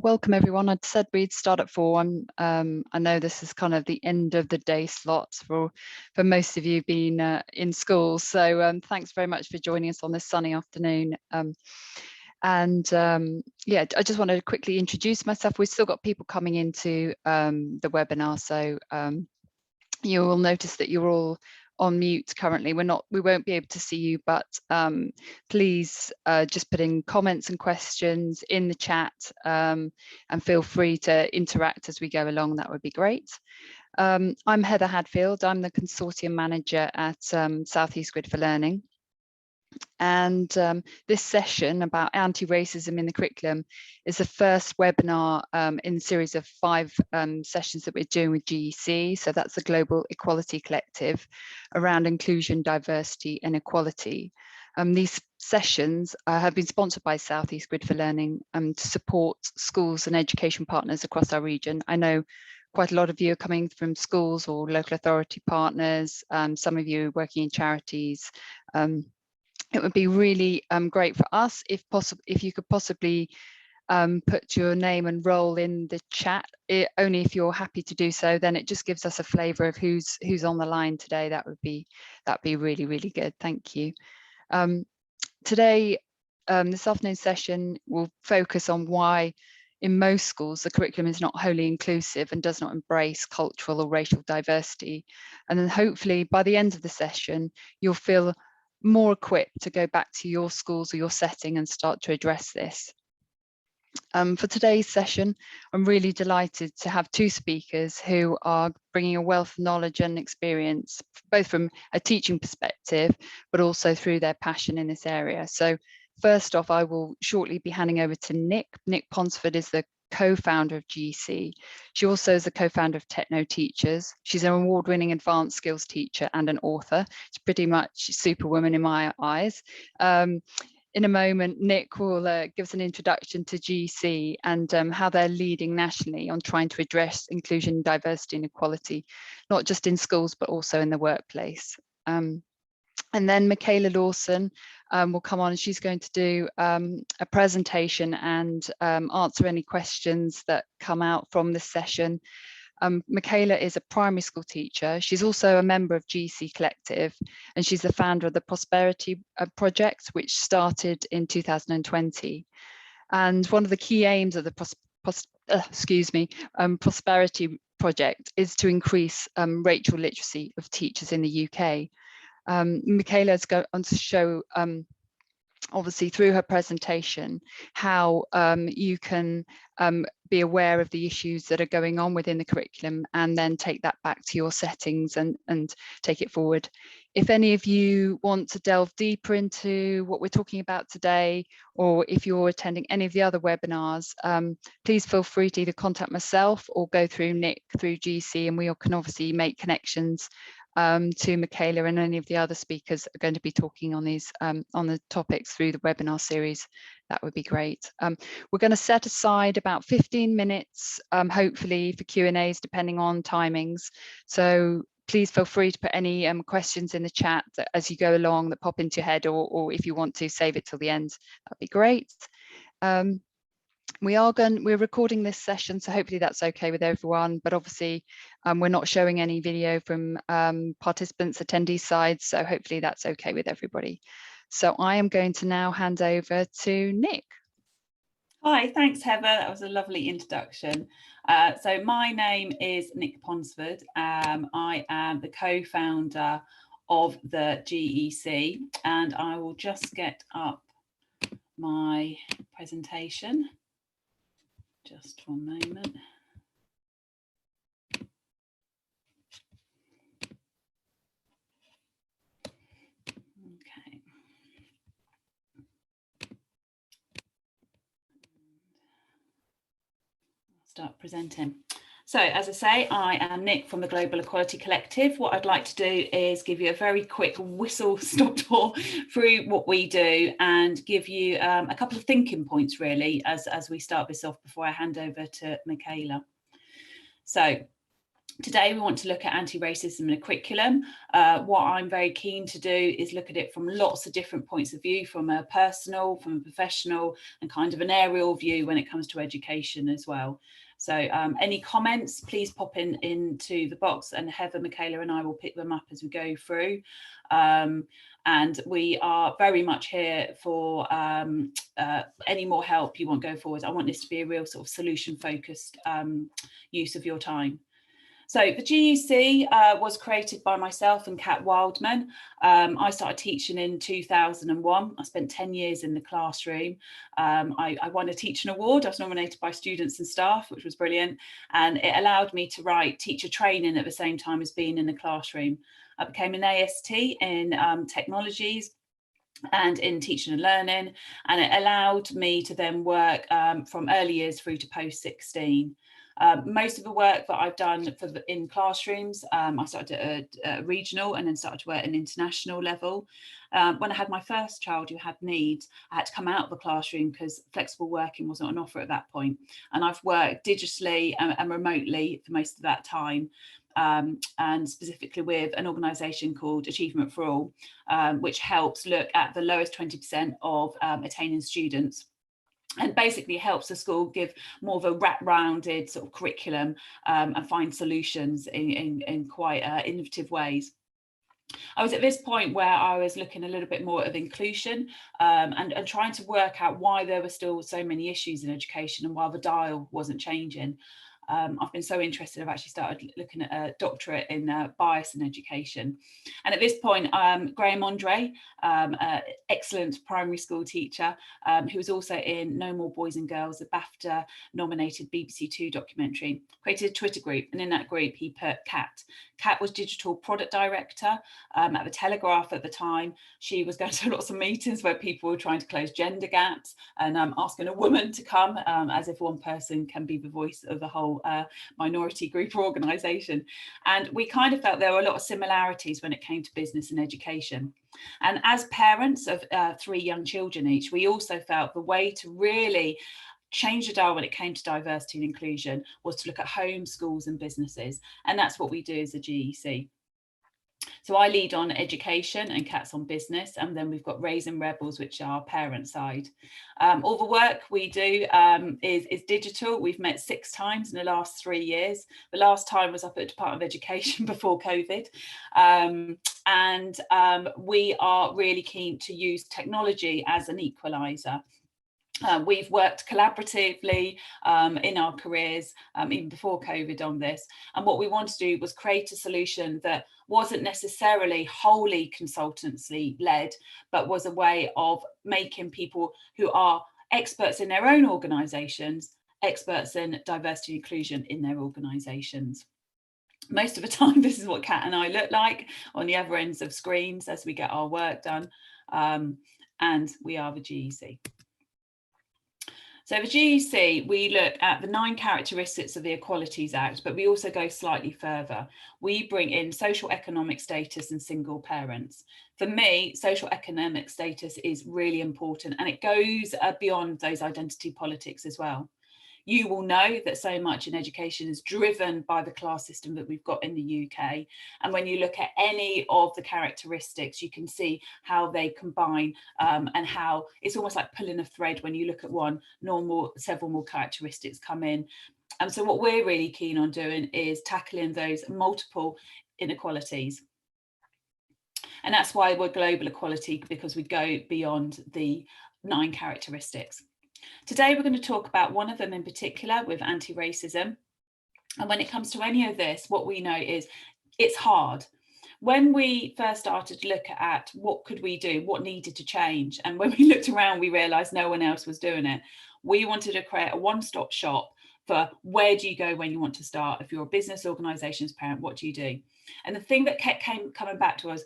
Welcome everyone. I'd said we'd start at 4. I know this is kind of the end of the day slots for most of you being in school. So thanks very much for joining us on this sunny afternoon. Yeah, I just want to quickly introduce myself. We've still got people coming into the webinar, so you will notice that you're all on mute currently. We won't be able to see you, but please just put in comments and questions in the chat, and feel free to interact as we go along. That would be great. I'm Heather Hadfield. I'm the consortium manager at South East Grid for Learning. And this session about anti-racism in the curriculum is the first webinar in a series of 5 sessions that we're doing with GEC. So that's the Global Equality Collective around inclusion, diversity and equality. These sessions have been sponsored by South East Grid for Learning to support schools and education partners across our region. I know quite a lot of you are coming from schools or local authority partners. Some of you are working in charities. It would be really great for us if possible, if you could possibly put your name and role in the chat. Only if you're happy to do so, then it just gives us a flavour of who's on the line today. That'd be really, really good. Thank you. Today, this afternoon session will focus on why in most schools the curriculum is not wholly inclusive and does not embrace cultural or racial diversity. And then hopefully by the end of the session, you'll feel more equipped to go back to your schools or your setting and start to address this. For today's session, I'm really delighted to have 2 speakers who are bringing a wealth of knowledge and experience, both from a teaching perspective, but also through their passion in this area. So first off, I will shortly be handing over to Nick. Nick Ponsford is the co-founder of GEC. She also is the co-founder of Techno Teachers. She's an award-winning advanced skills teacher and an author. She's pretty much superwoman in my eyes. In a moment, Nick will give us an introduction to GEC and how they're leading nationally on trying to address inclusion, diversity and equality, not just in schools, but also in the workplace. And then Michaela Lawson will come on and she's going to do a presentation and answer any questions that come out from this session. Michaela is a primary school teacher. She's also a member of GC Collective, and she's the founder of the Prosperity Project, which started in 2020. And one of the key aims of the Prosperity Project is to increase racial literacy of teachers in the UK. Michaela is going to show, obviously through her presentation, how you can be aware of the issues that are going on within the curriculum and then take that back to your settings and take it forward. If any of you want to delve deeper into what we're talking about today, or if you're attending any of the other webinars, please feel free to either contact myself or go through Nick through GC, and we can obviously make connections to Michaela and any of the other speakers that are going to be talking on these on the topics through the webinar series. That would be great. We're going to set aside about 15 minutes, hopefully, for Q&As, depending on timings. So please feel free to put any questions in the chat that, as you go along, that pop into your head, or if you want to save it till the end, that'd be great. We're recording this session, so hopefully that's okay with everyone, but obviously we're not showing any video from participants, attendees side, so hopefully that's okay with everybody. So I am going to now hand over to Nick. Hi, thanks Heather, that was a lovely introduction. So my name is Nick Ponsford. I am the co-founder of the GEC, and I will just get up my presentation. Just one moment. Okay. I'll start presenting. So, as I say, I am Nick from the Global Equality Collective. What I'd like to do is give you a very quick whistle-stop tour through what we do and give you a couple of thinking points, really, as we start this off before I hand over to Michaela. So, Today, we want to look at anti-racism in a curriculum. What I'm very keen to do is look at it from lots of different points of view, from a personal, from a professional, and kind of an aerial view when it comes to education as well. So any comments, please pop into the box, and Heather, Michaela and I will pick them up as we go through. And we are very much here for any more help you want going forward. I want this to be a real sort of solution-focused use of your time. So the GEC was created by myself and Kat Wildman. I started teaching in 2001. I spent 10 years in the classroom. I won a teaching award. I was nominated by students and staff, which was brilliant. And it allowed me to write teacher training at the same time as being in the classroom. I became an AST in technologies and in teaching and learning. And it allowed me to then work from early years through to post 16. Most of the work that I've done in classrooms, I started at a regional and then started to work at an international level. When I had my first child who had needs, I had to come out of the classroom because flexible working wasn't on offer at that point. And I've worked digitally and remotely for most of that time. And specifically with an organisation called Achievement for All, which helps look at the lowest 20% of attaining students, and basically helps the school give more of a rounded sort of curriculum and find solutions in quite innovative ways. I was at this point where I was looking a little bit more of inclusion and trying to work out why there were still so many issues in education and why the dial wasn't changing. I've been so interested, I've actually started looking at a doctorate in bias in education. And at this point, Graham Andre, excellent primary school teacher, who was also in No More Boys and Girls, a BAFTA nominated BBC Two documentary, created a Twitter group. And in that group, he put Kat. Kat was digital product director at the Telegraph at the time. She was going to lots of meetings where people were trying to close gender gaps and asking a woman to come, as if one person can be the voice of the whole minority group or organisation. And we kind of felt there were a lot of similarities when it came to business and education. And as parents of 3 young children each, we also felt the way to really change the dial when it came to diversity and inclusion was to look at homes, schools and businesses. And that's what we do as a GEC. So I lead on education and Kat's on business, and then we've got Raising Rebels, which are our parent side. All the work we do is digital. We've met 6 times in the last 3 years. The last time was up at Department of Education before COVID. We are really keen to use technology as an equaliser. We've worked collaboratively in our careers, even before COVID, on this. And what we wanted to do was create a solution that wasn't necessarily wholly consultancy led, but was a way of making people who are experts in their own organisations, experts in diversity and inclusion in their organisations. Most of the time, this is what Kat and I look like on the other ends of screens as we get our work done. And we are the GEC. So the GEC, we look at the 9 characteristics of the Equalities Act, but we also go slightly further. We bring in social economic status and single parents. For me, social economic status is really important, and it goes beyond those identity politics as well. You will know that so much in education is driven by the class system that we've got in the UK. And when you look at any of the characteristics, you can see how they combine and how it's almost like pulling a thread. When you look at one, several more characteristics come in. And so what we're really keen on doing is tackling those multiple inequalities. And that's why we're global equality, because we go beyond the 9 characteristics. Today, we're going to talk about one of them in particular, with anti-racism. And when it comes to any of this, what we know is it's hard. When we first started to look at what could we do, what needed to change, and when we looked around, we realised no one else was doing it. We wanted to create a one-stop shop for where do you go when you want to start. If you're a business, organisations, parent, what do you do? And the thing that kept coming back to us,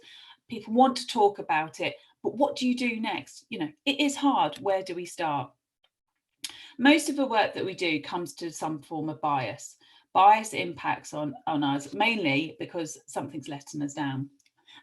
people want to talk about it, but what do you do next? You know, it is hard. Where do we start? Most of the work that we do comes to some form of bias. Bias impacts on us mainly because something's letting us down,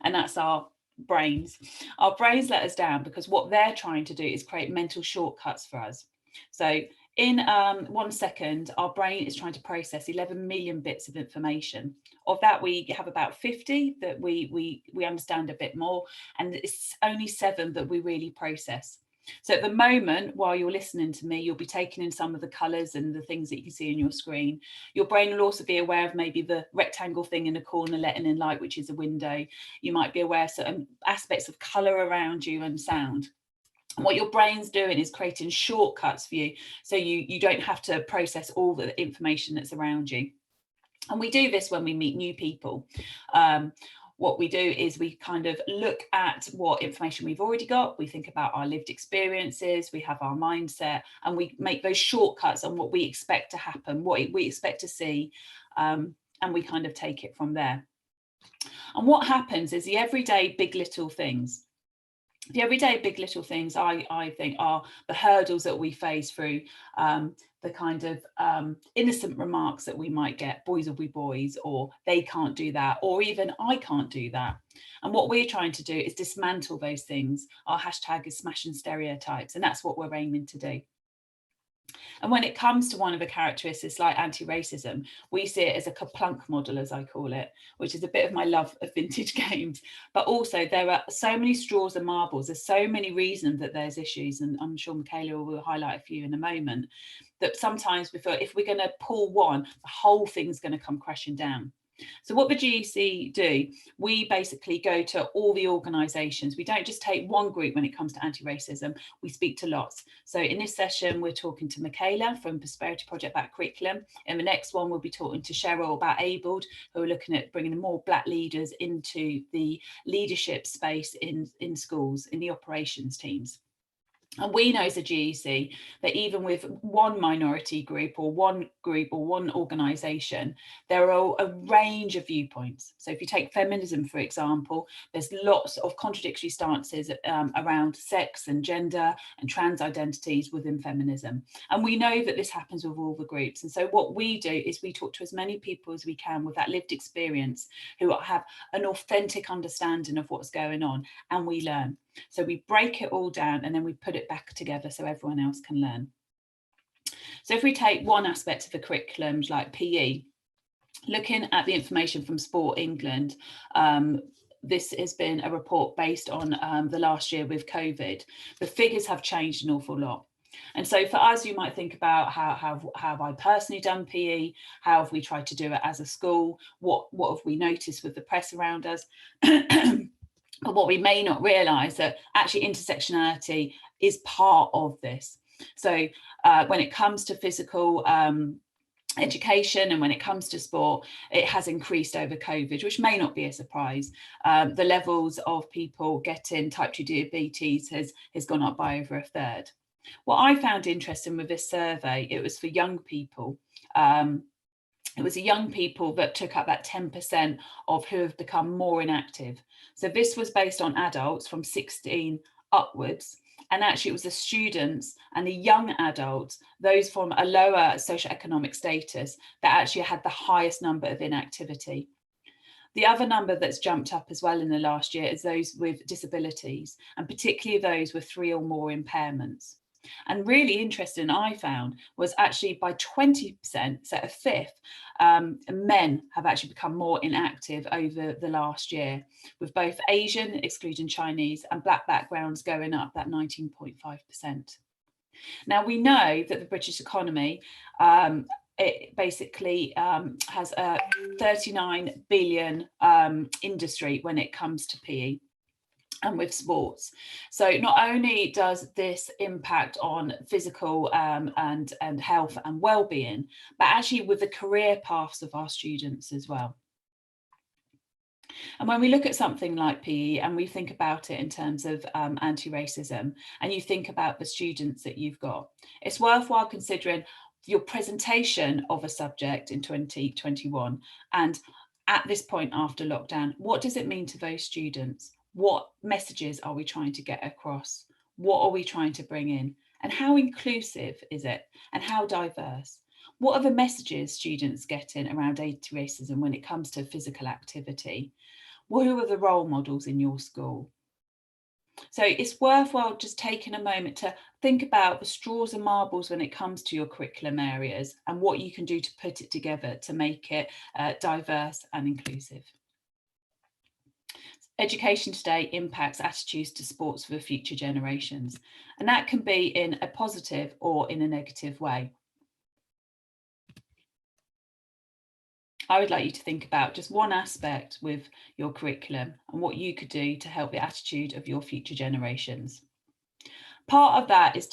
and that's our brains. Our brains let us down because what they're trying to do is create mental shortcuts for us. So in 1 second, our brain is trying to process 11 million bits of information. Of that, we have about 50 that we understand a bit more, and it's only 7 that we really process. So at the moment, while you're listening to me, you'll be taking in some of the colours and the things that you can see on your screen. Your brain will also be aware of maybe the rectangle thing in the corner letting in light, which is a window. You might be aware of certain aspects of colour around you and sound. And what your brain's doing is creating shortcuts for you, so you don't have to process all the information that's around you. And we do this when we meet new people. What we do is we kind of look at what information we've already got, we think about our lived experiences, we have our mindset, and we make those shortcuts on what we expect to happen, what we expect to see, and we kind of take it from there. And what happens is the everyday big little things. The everyday big little things, I think, are the hurdles that we face through, the kind of innocent remarks that we might get, boys will be boys, or they can't do that, or even I can't do that. And what we're trying to do is dismantle those things. Our hashtag is smashing stereotypes, and that's what we're aiming to do. And when it comes to one of the characteristics like anti-racism, we see it as a kaplunk model, as I call it, which is a bit of my love of vintage games. But also there are so many straws and marbles. There's so many reasons that there's issues, and I'm sure Michaela will highlight a few in a moment, that sometimes we feel if we're going to pull one, the whole thing's going to come crashing down. So what the GEC do, we basically go to all the organisations. We don't just take one group when it comes to anti-racism, we speak to lots. So in this session, we're talking to Michaela from Prosperity Project Back Curriculum. In the next one, we'll be talking to Cheryl about Abled, who are looking at bringing more Black leaders into the leadership space in schools, in the operations teams. And we know as a GEC that even with one minority group or one organisation, there are a range of viewpoints. So if you take feminism, for example, there's lots of contradictory stances around sex and gender and trans identities within feminism. And we know that this happens with all the groups. And so what we do is we talk to as many people as we can with that lived experience, who have an authentic understanding of what's going on, and we learn. So we break it all down and then we put it back together so everyone else can learn. So if we take one aspect of the curriculum like PE, looking at the information from Sport England, this has been a report based on the last year with COVID. The figures have changed an awful lot. And so for us, you might think about how have I personally done PE? How have we tried to do it as a school? What have we noticed with the press around us? But what we may not realise that actually intersectionality is part of this. So when it comes to physical education and when it comes to sport, it has increased over COVID, which may not be a surprise. The levels of people getting type 2 diabetes has gone up by over a third. What I found interesting with this survey, it was for young people. It was young people that took up that 10% of who have become more inactive. So this was based on adults from 16 upwards. And actually it was the students and the young adults, those from a lower socioeconomic status, that actually had the highest number of inactivity. The other number that's jumped up as well in the last year is those with disabilities, and particularly those with 3 or more impairments. And really interesting, I found, was actually by 20%, so a fifth, men have actually become more inactive over the last year, with both Asian, excluding Chinese, and Black backgrounds going up that 19.5%. Now, we know that the British economy, it basically has a 39 billion industry when it comes to PE. And with sports. So not only does this impact on physical and health and well-being, but actually with the career paths of our students as well. And when we look at something like PE and we think about it in terms of anti-racism, and you think about the students that you've got, it's worthwhile considering your presentation of a subject in 2021. And at this point after lockdown, what does it mean to those students? What messages are we trying to get across? What are we trying to bring in? And how inclusive is it? And how diverse? What are the messages students getting around anti-racism when it comes to physical activity? Who are the role models in your school? So it's worthwhile just taking a moment to think about the straws and marbles when it comes to your curriculum areas and what you can do to put it together to make it diverse and inclusive. Education today impacts attitudes to sports for future generations, and that can be in a positive or in a negative way. I would like you to think about just one aspect with your curriculum and what you could do to help the attitude of your future generations. Part of that is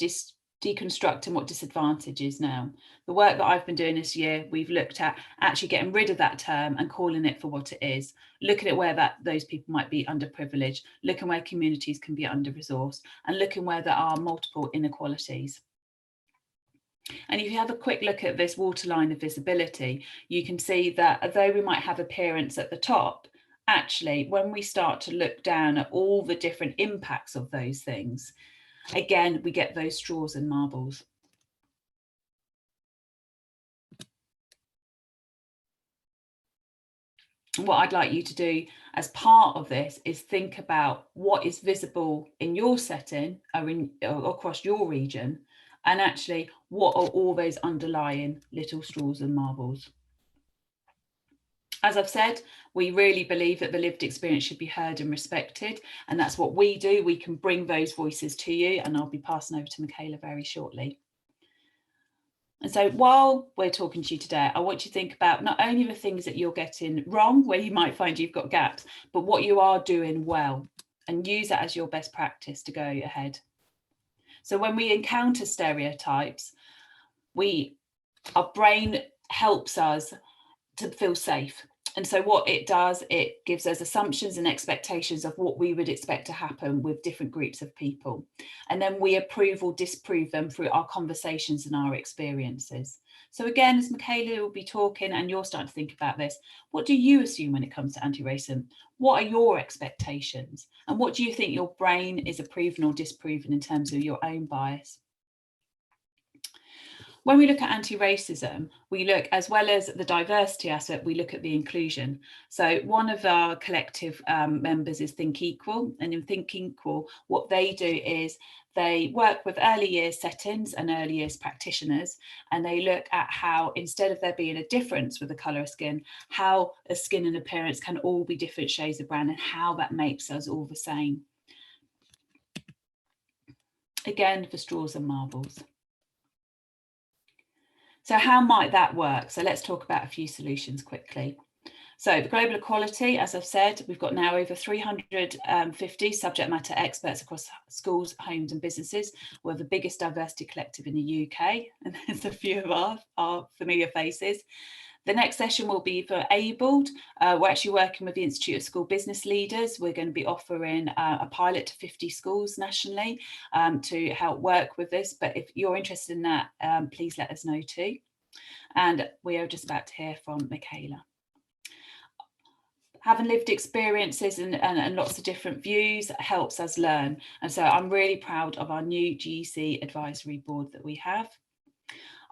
deconstructing what disadvantage is now. The work that I've been doing this year, we've looked at actually getting rid of that term and calling it for what it is, looking at where those people might be underprivileged, looking where communities can be under-resourced, and looking where there are multiple inequalities. And if you have a quick look at this waterline of visibility, you can see that although we might have appearance at the top, actually, when we start to look down at all the different impacts of those things, again, we get those straws and marbles. What I'd like you to do as part of this is think about what is visible in your setting or across your region, and actually what are all those underlying little straws and marbles. As I've said, we really believe that the lived experience should be heard and respected, and that's what we do. We can bring those voices to you, and I'll be passing over to Michaela very shortly. And so while we're talking to you today, I want you to think about not only the things that you're getting wrong, where you might find you've got gaps, but what you are doing well, and use that as your best practice to go ahead. So when we encounter stereotypes, our brain helps us to feel safe. And so what it does, it gives us assumptions and expectations of what we would expect to happen with different groups of people. And then we approve or disprove them through our conversations and our experiences. So again, as Michaela will be talking and you're starting to think about this, what do you assume when it comes to anti-racism? What are your expectations? And what do you think your brain is approving or disproving in terms of your own bias? When we look at anti-racism, we look, as well as the diversity aspect, we look at the inclusion. So one of our collective members is Think Equal, and in Think Equal, what they do is they work with early years settings and early years practitioners, and they look at how, instead of there being a difference with the colour of skin, how a skin and appearance can all be different shades of brown and how that makes us all the same. Again, for straws and marbles. So how might that work? So let's talk about a few solutions quickly. So the global equality, as I've said, we've got now over 350 subject matter experts across schools, homes and businesses. We're the biggest diversity collective in the UK, and there's a few of our familiar faces. The next session will be for abled. We're actually working with the Institute of School Business Leaders. We're going to be offering a pilot to 50 schools nationally to help work with this. But if you're interested in that, please let us know too. And we are just about to hear from Michaela. Having lived experiences and lots of different views helps us learn. And so I'm really proud of our new GEC advisory board that we have.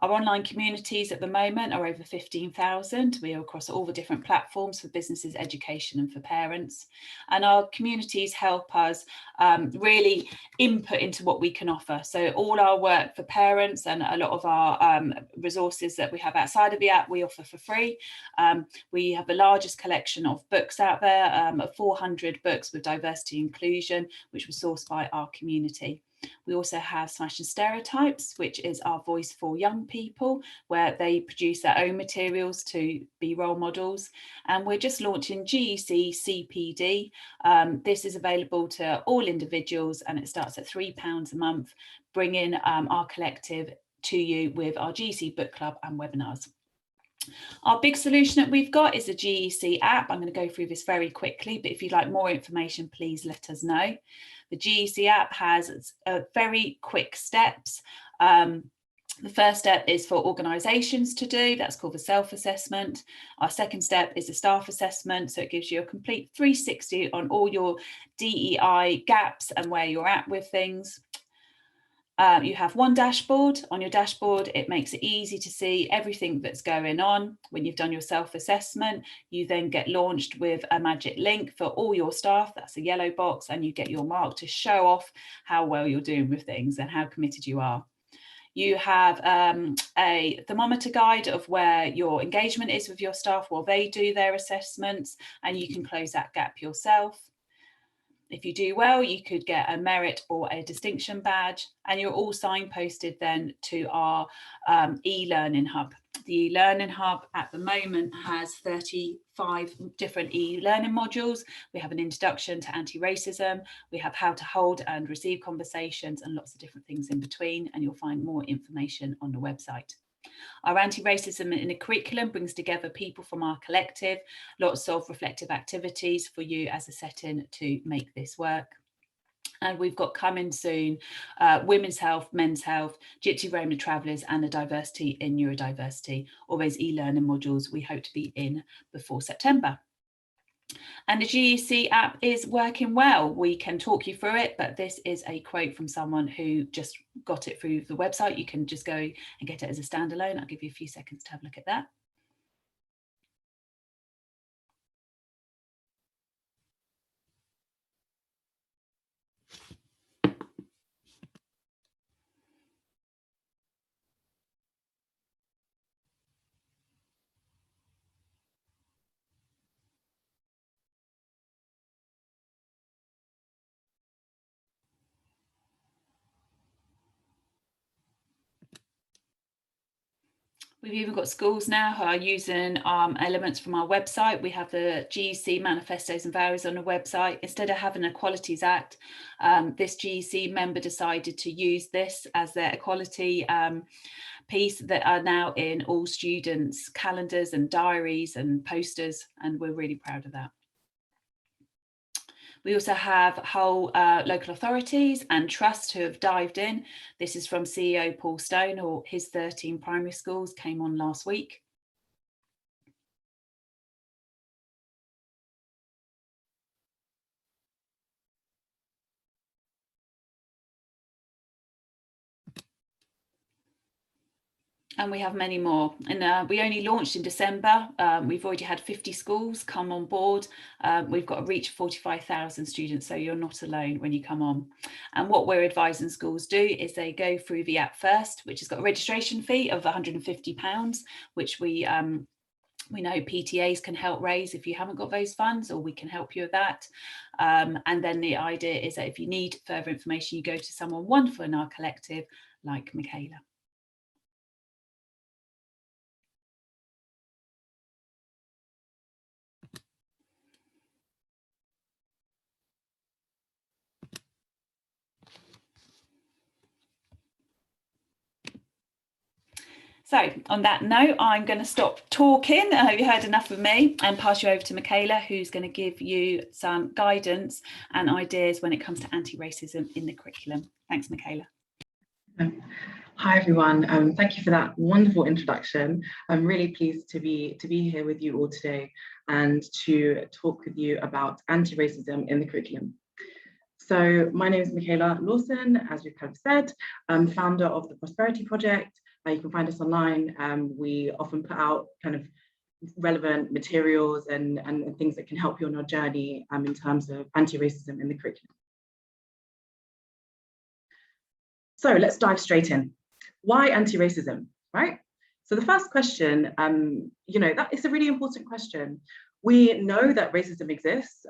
Our online communities at the moment are over 15,000. We are across all the different platforms for businesses, education and for parents. And our communities help us really input into what we can offer. So all our work for parents and a lot of our resources that we have outside of the app, we offer for free. We have the largest collection of books out there, of 400 books with diversity and inclusion, which was sourced by our community. We also have Smashing Stereotypes, which is our voice for young people, where they produce their own materials to be role models. And we're just launching GEC CPD. This is available to all individuals and it starts at £3 a month, bringing our collective to you with our GEC book club and webinars. Our big solution that we've got is the GEC app. I'm going to go through this very quickly, but if you'd like more information, please let us know. The GEC app has very quick steps. The first step is for organisations to do, that's called the self-assessment. Our second step is the staff assessment, so it gives you a complete 360 on all your DEI gaps and where you're at with things. You have one dashboard. On your dashboard, it makes it easy to see everything that's going on. When you've done your self-assessment, you then get launched with a magic link for all your staff. That's a yellow box, and you get your mark to show off how well you're doing with things and how committed you are. You have a thermometer guide of where your engagement is with your staff while they do their assessments, and you can close that gap yourself. If you do well, you could get a merit or a distinction badge, and you're all signposted then to our e-learning hub. The e-learning hub at the moment has 35 different e-learning modules. We have an introduction to anti-racism, we have how to hold and receive conversations, and lots of different things in between, and you'll find more information on the website. Our anti-racism in the curriculum brings together people from our collective, lots of reflective activities for you as a setting to make this work. And we've got coming soon, women's health, men's health, Gypsy Roma travellers, and the diversity in neurodiversity. All those e-learning modules we hope to be in before September. And the GEC app is working well. We can talk you through it, but this is a quote from someone who just got it through the website. You can just go and get it as a standalone. I'll give you a few seconds to have a look at that. We've even got schools now who are using elements from our website. We have the GEC manifestos and values on the website. Instead of having an Equalities Act, this GEC member decided to use this as their equality piece that are now in all students' calendars and diaries and posters, and we're really proud of that. We also have whole local authorities and trusts who have dived in. This is from CEO Paul Stone, or his 13 primary schools came on last week. And we have many more. And we only launched in December. We've already had 50 schools come on board. We've got a reach of 45,000 students, so you're not alone when you come on. And what we're advising schools do is they go through the app first, which has got a registration fee of £150, which we know PTAs can help raise if you haven't got those funds, or we can help you with that. And then the idea is that if you need further information, you go to someone wonderful in our collective, like Michaela. So on that note, I'm going to stop talking. I hope you heard enough of me, and pass you over to Michaela, who's going to give you some guidance and ideas when it comes to anti-racism in the curriculum. Thanks, Michaela. Hi everyone, thank you for that wonderful introduction. I'm really pleased to be here with you all today and to talk with you about anti-racism in the curriculum. So my name is Michaela Lawson, as we've kind of said. I'm founder of the Prosperity Project. You can find us online. We often put out kind of relevant materials and things that can help you on your journey in terms of anti-racism in the curriculum. So let's dive straight in. Why anti-racism, right? So the first question, that is a really important question. We know that racism exists,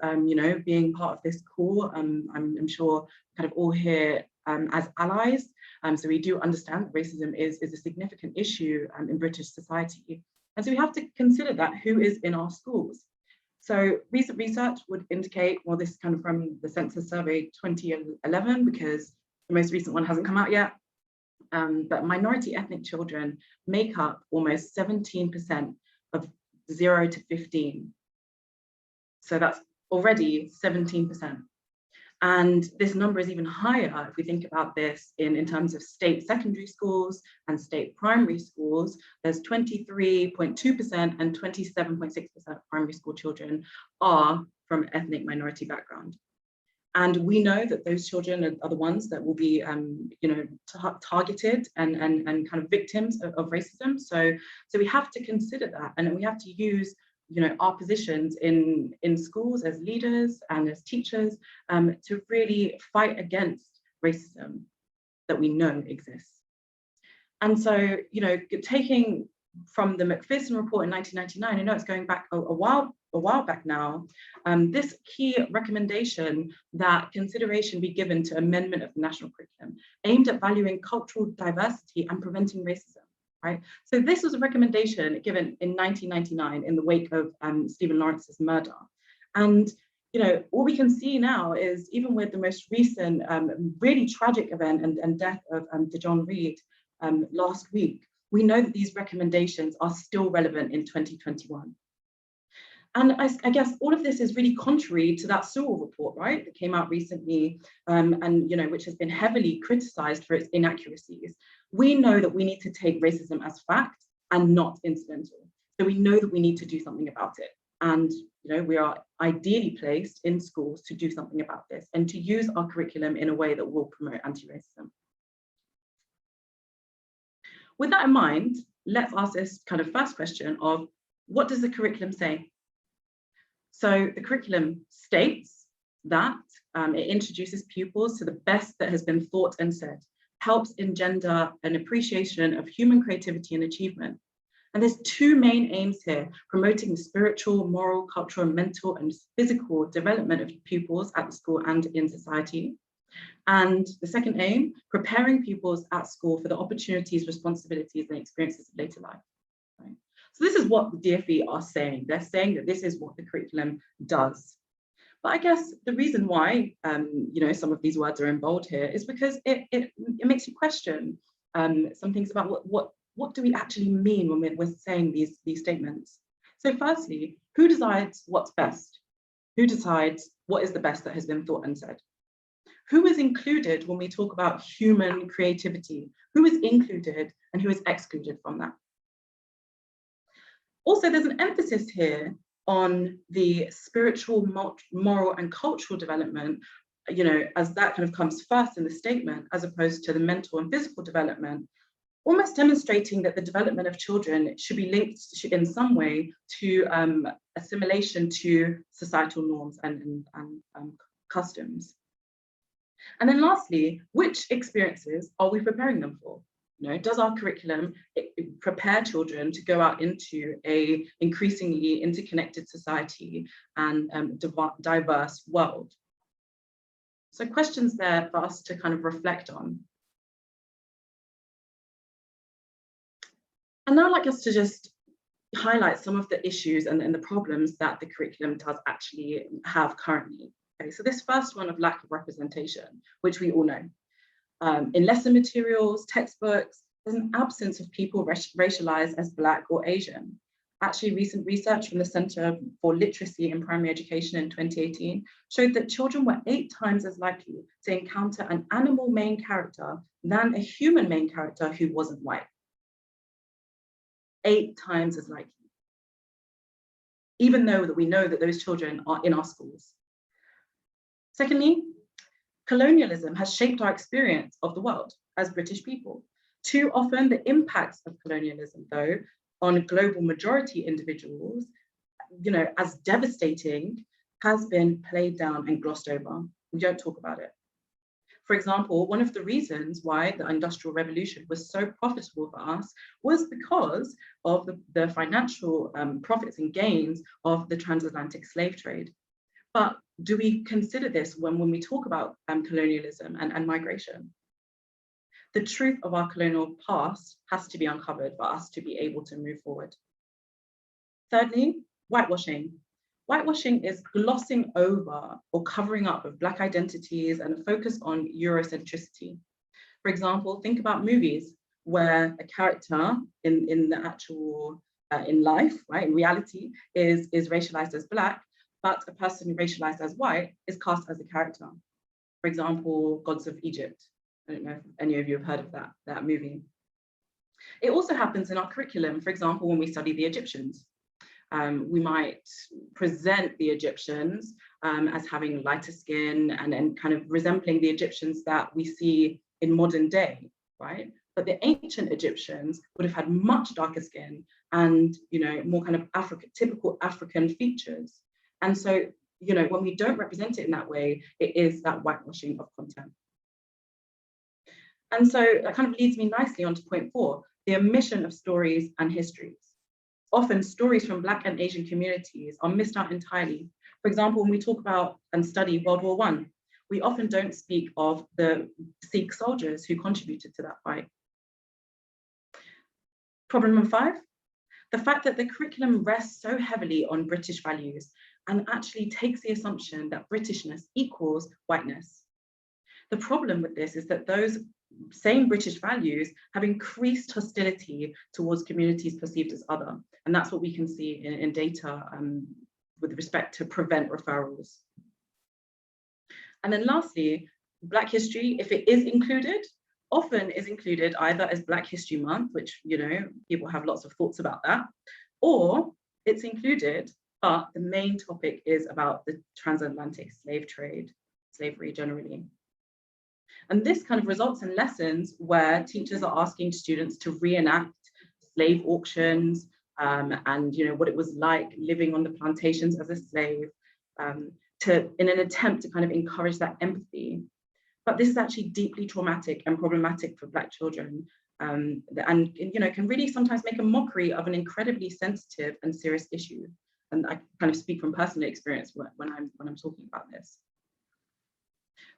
being part of this call, I'm sure kind of all here as allies. So we do understand that racism is a significant issue in British society. And so we have to consider that who is in our schools. So recent research would indicate, well, this is kind of from the Census Survey 2011, because the most recent one hasn't come out yet, but minority ethnic children make up almost 17% of 0 to 15. So that's already 17%. And this number is even higher if we think about this in terms of state secondary schools and state primary schools. There's 23.2% and 27.6% of primary school children are from ethnic minority background. And we know that those children are the ones that will be, you know, targeted and kind of victims of racism. So we have to consider that, and we have to use, you know, our positions in schools as leaders and as teachers to really fight against racism that we know exists. And so, you know, taking from the McPherson report in 1999, I know it's going back a while back now, this key recommendation that consideration be given to amendment of the national curriculum aimed at valuing cultural diversity and preventing racism, right? So this was a recommendation given in 1999 in the wake of Stephen Lawrence's murder. And you know, what we can see now is, even with the most recent really tragic event and death of DeJohn Reed last week, we know that these recommendations are still relevant in 2021. And I guess all of this is really contrary to that Sewell report, right, that came out recently, and you know, which has been heavily criticized for its inaccuracies. We know that we need to take racism as fact and not incidental. So we know that we need to do something about it. And you know, we are ideally placed in schools to do something about this and to use our curriculum in a way that will promote anti-racism. With that in mind, let's ask this kind of first question of, what does the curriculum say? So the curriculum states that it introduces pupils to the best that has been thought and said, helps engender an appreciation of human creativity and achievement. And there's two main aims here: promoting the spiritual, moral, cultural, mental, and physical development of pupils at the school and in society. And the second aim, preparing pupils at school for the opportunities, responsibilities, and experiences of later life. Right? So this is what the DfE are saying. They're saying that this is what the curriculum does. But I guess the reason why you know, some of these words are in bold here is because it makes you question some things about what do we actually mean when we're saying these statements. So firstly, who decides what's best? Who decides what is the best that has been thought and said? Who is included when we talk about human creativity? Who is included and who is excluded from that? Also, there's an emphasis here on the spiritual, moral, and cultural development, you know, as that kind of comes first in the statement, as opposed to the mental and physical development, almost demonstrating that the development of children should be linked in some way to assimilation to societal norms and customs. And then lastly, which experiences are we preparing them for? You know, does our curriculum prepare children to go out into a increasingly interconnected society and diverse world? So questions there for us to kind of reflect on. And now I'd like us to just highlight some of the issues and the problems that the curriculum does actually have currently. Okay, so this first one of lack of representation, which we all know. In lesson materials, textbooks, there's an absence of people racialized as Black or Asian. Actually, recent research from the Center for Literacy in Primary Education in 2018 showed that children were 8 times as likely to encounter an animal main character than a human main character who wasn't white. 8 times as likely, even though that we know that those children are in our schools. Secondly, colonialism has shaped our experience of the world as British people. Too often, the impacts of colonialism, though, on global majority individuals, you know, as devastating, has been played down and glossed over. We don't talk about it. For example, one of the reasons why the Industrial Revolution was so profitable for us was because of the financial profits and gains of the transatlantic slave trade. But do we consider this when we talk about colonialism and migration? The truth of our colonial past has to be uncovered for us to be able to move forward. Thirdly, whitewashing. Whitewashing is glossing over or covering up of Black identities and a focus on Eurocentricity. For example, think about movies where a character in the actual, in life, right, in reality, is racialized as Black, but a person racialized as white is cast as a character. For example, Gods of Egypt. I don't know if any of you have heard of that movie. It also happens in our curriculum, for example, when we study the Egyptians. We might present the Egyptians as having lighter skin and kind of resembling the Egyptians that we see in modern day, right? But the ancient Egyptians would have had much darker skin and, you know, more kind of typical African features. And so, you know, when we don't represent it in that way, it is that whitewashing of content. And so that kind of leads me nicely on to point 4, the omission of stories and histories. Often stories from Black and Asian communities are missed out entirely. For example, when we talk about and study World War I, we often don't speak of the Sikh soldiers who contributed to that fight. Problem number 5, the fact that the curriculum rests so heavily on British values and actually takes the assumption that Britishness equals whiteness. The problem with this is that those same British values have increased hostility towards communities perceived as other. And that's what we can see in data with respect to prevent referrals. And then lastly, Black history, if it is included, often is included either as Black History Month, which, you know, people have lots of thoughts about that, or it's included, but the main topic is about the transatlantic slave trade, slavery generally. And this kind of results in lessons where teachers are asking students to reenact slave auctions and, you know, what it was like living on the plantations as a slave, in an attempt to kind of encourage that empathy. But this is actually deeply traumatic and problematic for Black children, and, you know, can really sometimes make a mockery of an incredibly sensitive and serious issue. And I kind of speak from personal experience when I'm talking about this.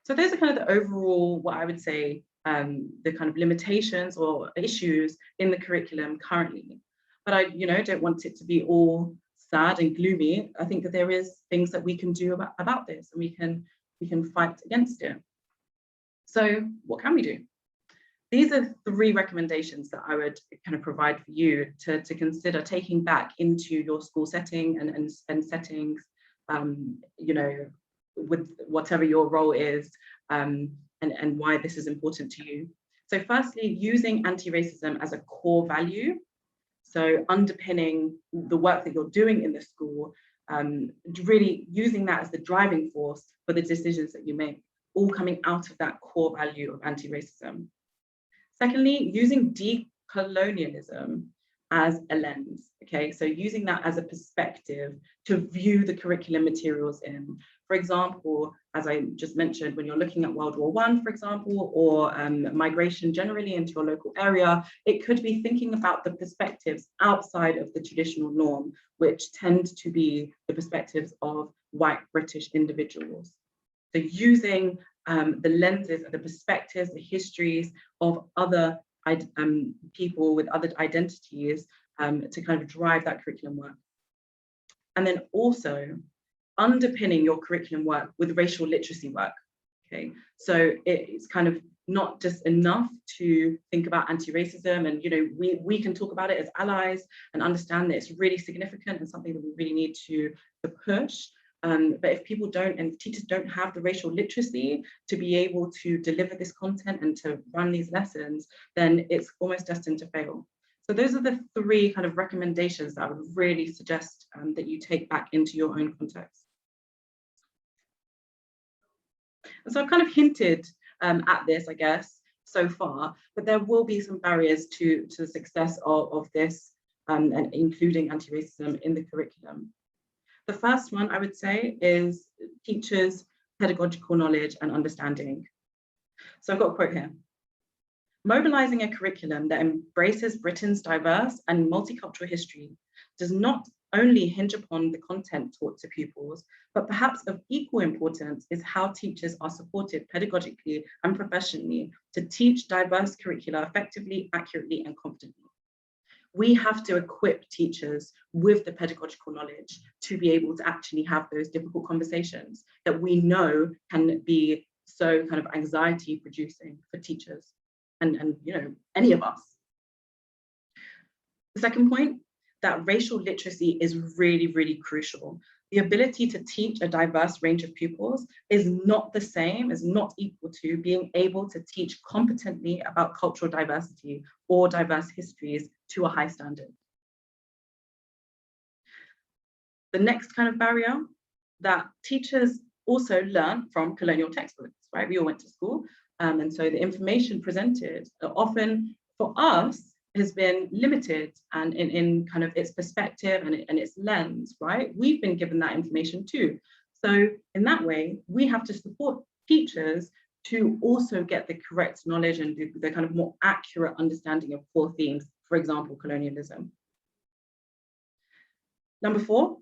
So those are kind of the overall, what I would say, the kind of limitations or issues in the curriculum currently. But I, you know, don't want it to be all sad and gloomy. I think that there is things that we can do about this, and we can fight against it. So what can we do? These are 3 recommendations that I would kind of provide for you to consider taking back into your school setting and settings, you know, with whatever your role is, and why this is important to you. So firstly, using anti-racism as a core value. So underpinning the work that you're doing in the school, really using that as the driving force for the decisions that you make, all coming out of that core value of anti-racism. Secondly, using decolonialism as a lens, okay? So using that as a perspective to view the curriculum materials in. For example, as I just mentioned, when you're looking at World War I, for example, or migration generally into your local area, it could be thinking about the perspectives outside of the traditional norm, which tend to be the perspectives of white British individuals. So using the lenses, the perspectives, the histories of other people with other identities to kind of drive that curriculum work. And then also underpinning your curriculum work with racial literacy work, okay? So it's kind of not just enough to think about anti-racism, and, you know, we can talk about it as allies and understand that it's really significant and something that we really need to push. But if people don't, and teachers don't have the racial literacy to be able to deliver this content and to run these lessons, then it's almost destined to fail. So those are the 3 kind of recommendations that I would really suggest that you take back into your own context. And so I've kind of hinted at this, I guess, so far, but there will be some barriers to the success of this, and including anti-racism in the curriculum. The first one, I would say, is teachers' pedagogical knowledge and understanding. So I've got a quote here. Mobilizing a curriculum that embraces Britain's diverse and multicultural history does not only hinge upon the content taught to pupils, but perhaps of equal importance is how teachers are supported pedagogically and professionally to teach diverse curricula effectively, accurately, and confidently. We have to equip teachers with the pedagogical knowledge to be able to actually have those difficult conversations that we know can be so kind of anxiety producing for teachers and you know, any of us. The second point, that racial literacy is really, really crucial. The ability to teach a diverse range of pupils is not the same, is not equal to being able to teach competently about cultural diversity or diverse histories to a high standard. The next kind of barrier that teachers also learn from colonial textbooks, right? We all went to school. And so the information presented often for us has been limited and in kind of its perspective and its lens, right? We've been given that information too. So in that way, we have to support teachers to also get the correct knowledge and the kind of more accurate understanding of core themes, for example, colonialism. Number 4,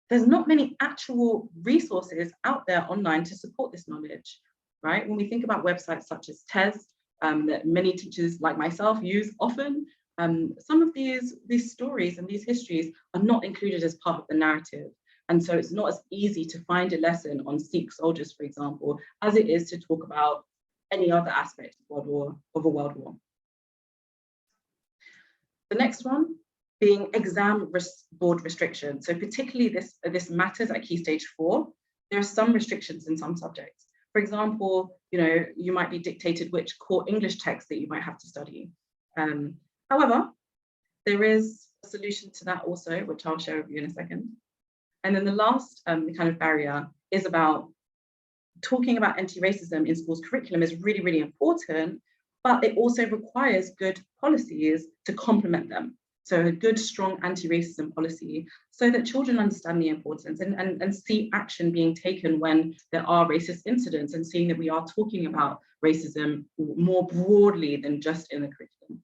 there's not many actual resources out there online to support this knowledge, right? When we think about websites such as TES, that many teachers like myself use often, some of these stories and these histories are not included as part of the narrative. And so it's not as easy to find a lesson on Sikh soldiers, for example, as it is to talk about any other aspect of a world war. The next one being exam board restrictions. So particularly this matters at Key Stage 4. There are some restrictions in some subjects. For example, you might be dictated which core English text that you might have to study. However, there is a solution to that also, which I'll share with you in a second. And then the last kind of barrier is about talking about anti-racism in schools curriculum is really, really important, but it also requires good policies to complement them. So a good, strong anti-racism policy so that children understand the importance and see action being taken when there are racist incidents and seeing that we are talking about racism more broadly than just in the curriculum.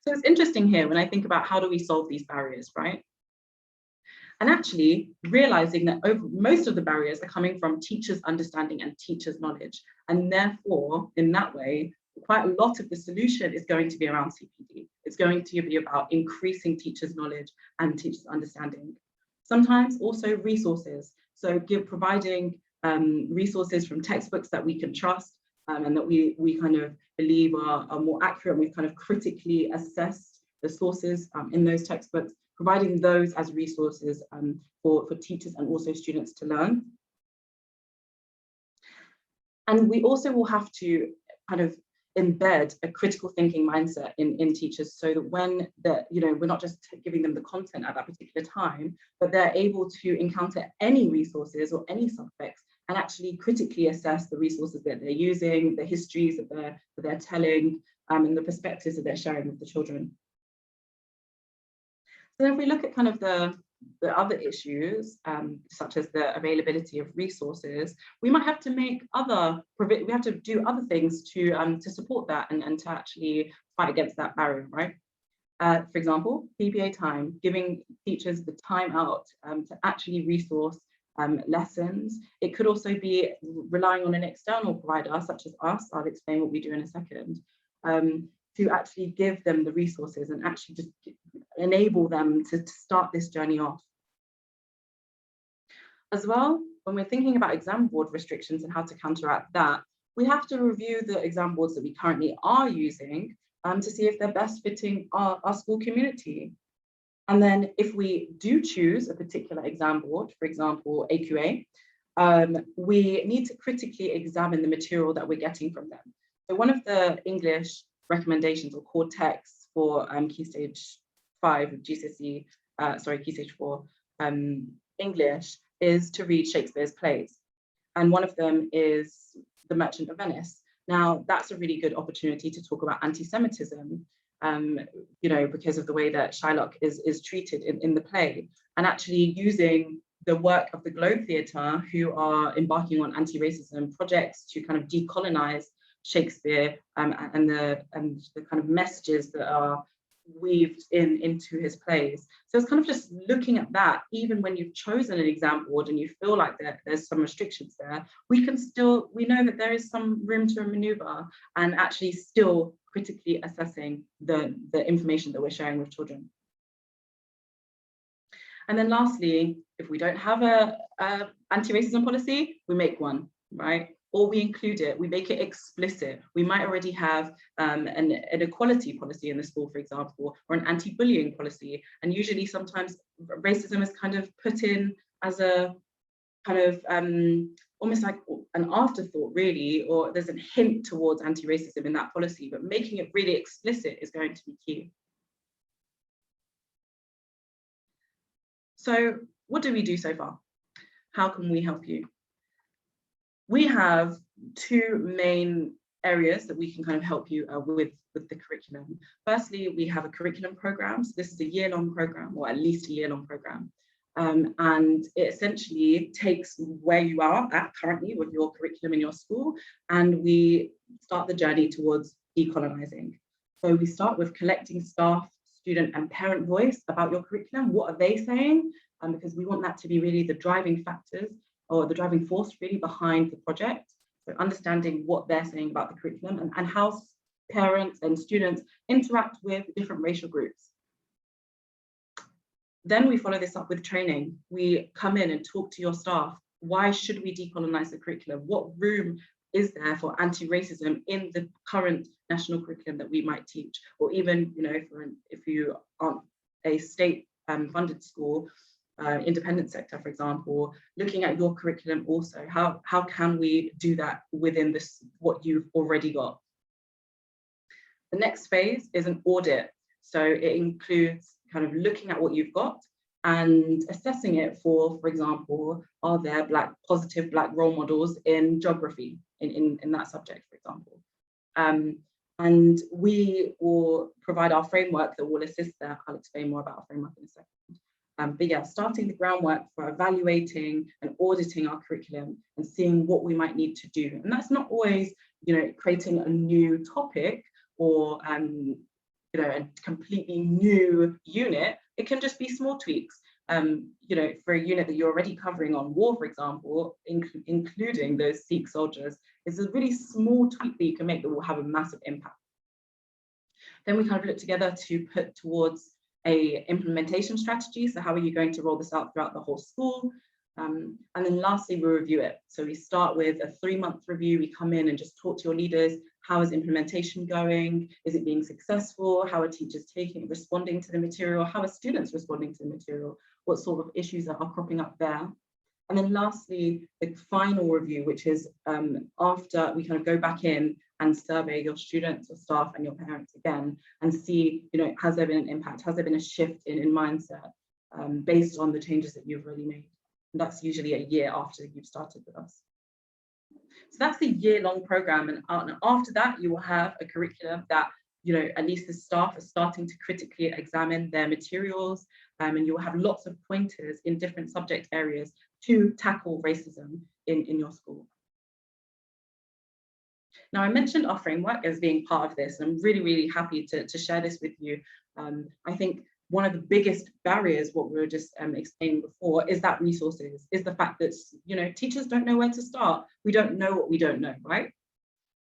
So it's interesting here when I think about how do we solve these barriers, right? And actually realizing that most of the barriers are coming from teachers' understanding and teachers' knowledge. And therefore, in that way, quite a lot of the solution is going to be around CPD. It's going to be about increasing teachers' knowledge and teachers' understanding. Sometimes also resources. So providing resources from textbooks that we can trust and that we kind of believe are more accurate. We've kind of critically assessed the sources in those textbooks, providing those as resources for teachers and also students to learn. And we also will have to kind of embed a critical thinking mindset in teachers so that when we're not just giving them the content at that particular time, but they're able to encounter any resources or any subjects and actually critically assess the resources that they're using, the histories that they're telling, and the perspectives that they're sharing with the children. So if we look at kind of the other issues, such as the availability of resources, we might have to do other things to support that and to actually fight against that barrier, right? For example, PPA time, giving teachers the time out to actually resource lessons. It could also be relying on an external provider, such as us. I'll explain what we do in a second, to actually give them the resources and actually just enable them to start this journey off. As well, when we're thinking about exam board restrictions and how to counteract that, we have to review the exam boards that we currently are using to see if they're best fitting our school community. And then if we do choose a particular exam board, for example, AQA, we need to critically examine the material that we're getting from them. So one of the English recommendations or core texts for Key Stage 5 of GCSE, Key Stage 4 English is to read Shakespeare's plays. And one of them is The Merchant of Venice. Now, that's a really good opportunity to talk about anti-Semitism, because of the way that Shylock is treated in the play, and actually using the work of the Globe Theatre, who are embarking on anti-racism projects to kind of decolonize Shakespeare and the kind of messages that are weaved into his plays. So it's kind of just looking at that, even when you've chosen an exam board and you feel like there's some restrictions there, we know that there is some room to maneuver and actually still critically assessing the information that we're sharing with children. And then lastly, if we don't have a anti-racism policy, we make one, right? Or we include it, we make it explicit. We might already have an equality policy in the school, for example, or an anti-bullying policy. And usually sometimes racism is kind of put in as a kind of almost like an afterthought, really, or there's a hint towards anti-racism in that policy, but making it really explicit is going to be key. So what do we do so far? How can we help you? We have two main areas that we can kind of help you with the curriculum. Firstly, we have a curriculum program. So this is a year-long program, or at least a year-long program. And it essentially takes where you are at currently with your curriculum in your school, and we start the journey towards decolonizing. So we start with collecting staff, student and parent voice about your curriculum. What are they saying? Because we want that to be really the driving factors, or the driving force really behind the project. So understanding what they're saying about the curriculum and how parents and students interact with different racial groups. Then we follow this up with training. We come in and talk to your staff. Why should we decolonize the curriculum? What room is there for anti-racism in the current national curriculum that we might teach? Or even, you know, if you aren't a state funded school, independent sector, for example, looking at your curriculum also, how can we do that within this, what you've already got? The next phase is an audit. So it includes kind of looking at what you've got and assessing it for example, are there positive Black role models in geography, in that subject, for example. And we will provide our framework that will assist there. I'll explain more about our framework in a second. But yeah, starting the groundwork for evaluating and auditing our curriculum and seeing what we might need to do. And that's not always, you know, creating a new topic or you know, a completely new unit. It can just be small tweaks. You know, for a unit that you're already covering on war, for example, including those Sikh soldiers, is a really small tweak that you can make that will have a massive impact. Then we kind of look together to put towards a implementation strategy. So how are you going to roll this out throughout the whole school? And then lastly, we review it. So we start with a 3-month review. We come in and just talk to your leaders. How is implementation going? Is it being successful? How are teachers responding to the material? How are students responding to the material? What sort of issues are cropping up there? And then lastly, the final review, which is after we kind of go back in and survey your students, your staff and your parents again, and see, you know, has there been an impact? Has there been a shift in mindset based on the changes that you've already made? And that's usually a year after you've started with us. So that's the year-long program. And after that, you will have a curriculum that, you know, at least the staff are starting to critically examine their materials, and you will have lots of pointers in different subject areas to tackle racism in your school. Now, I mentioned our framework as being part of this, and I'm really, really happy to share this with you. I think one of the biggest barriers, what we were just explaining before, is that resources, is the fact that, you know, teachers don't know where to start. We don't know what we don't know, right?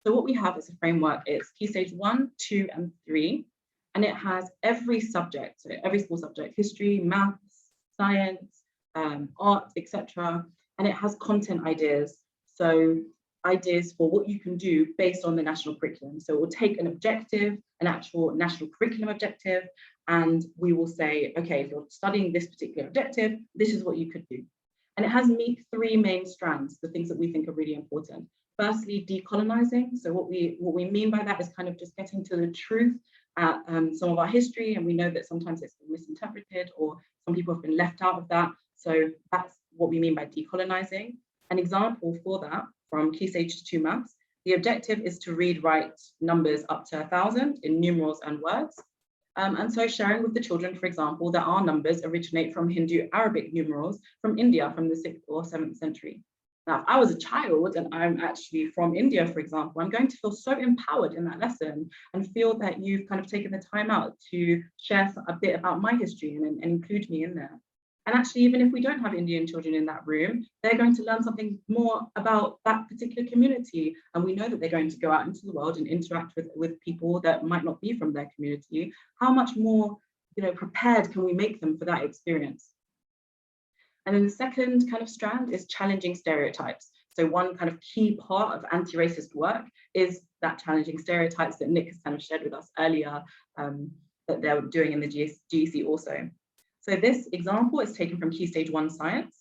So what we have as a framework is Key Stage 1, 2, and 3, and it has every subject, so every school subject, history, maths, science, art, etc. And it has content ideas. So ideas for what you can do based on the national curriculum. So we'll take an objective, an actual national curriculum objective, and we will say, okay, if you're studying this particular objective, this is what you could do. And it has 3 main strands, the things that we think are really important. Firstly, decolonizing. So what we mean by that is kind of just getting to the truth at some of our history, and we know that sometimes it's been misinterpreted or some people have been left out of that. So that's what we mean by decolonizing. An example for that from Key Stage 2 maths, the objective is to write numbers up to 1,000 in numerals and words. And so sharing with the children, for example, that our numbers originate from Hindu Arabic numerals from India from the 6th or 7th century. Now, if I was a child and I'm actually from India, for example, I'm going to feel so empowered in that lesson and feel that you've kind of taken the time out to share a bit about my history and include me in there. And actually, even if we don't have Indian children in that room, they're going to learn something more about that particular community. And we know that they're going to go out into the world and interact with people that might not be from their community. How much more, you know, prepared can we make them for that experience? And then the second kind of strand is challenging stereotypes. So one kind of key part of anti-racist work is that challenging stereotypes that Nick has kind of shared with us earlier, that they're doing in the GEC also. So this example is taken from Key Stage 1 science,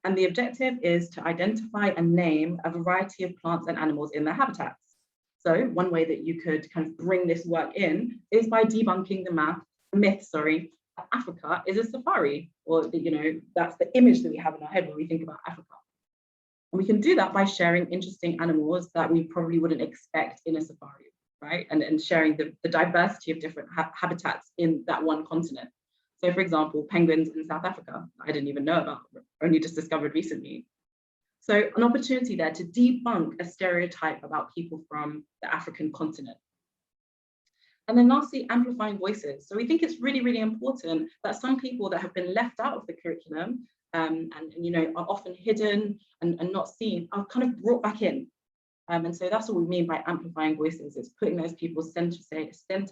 and the objective is to identify and name a variety of plants and animals in their habitats. So one way that you could kind of bring this work in is by debunking the myth Africa is a safari, or that's the image that we have in our head when we think about Africa. And we can do that by sharing interesting animals that we probably wouldn't expect in a safari, right? And sharing the diversity of different habitats in that one continent. So for example, penguins in South Africa, I didn't even know about, only just discovered recently. So an opportunity there to debunk a stereotype about people from the African continent. And then lastly, amplifying voices. So we think it's really, really important that some people that have been left out of the curriculum and are often hidden and not seen are kind of brought back in. And so that's what we mean by amplifying voices. It's putting those people center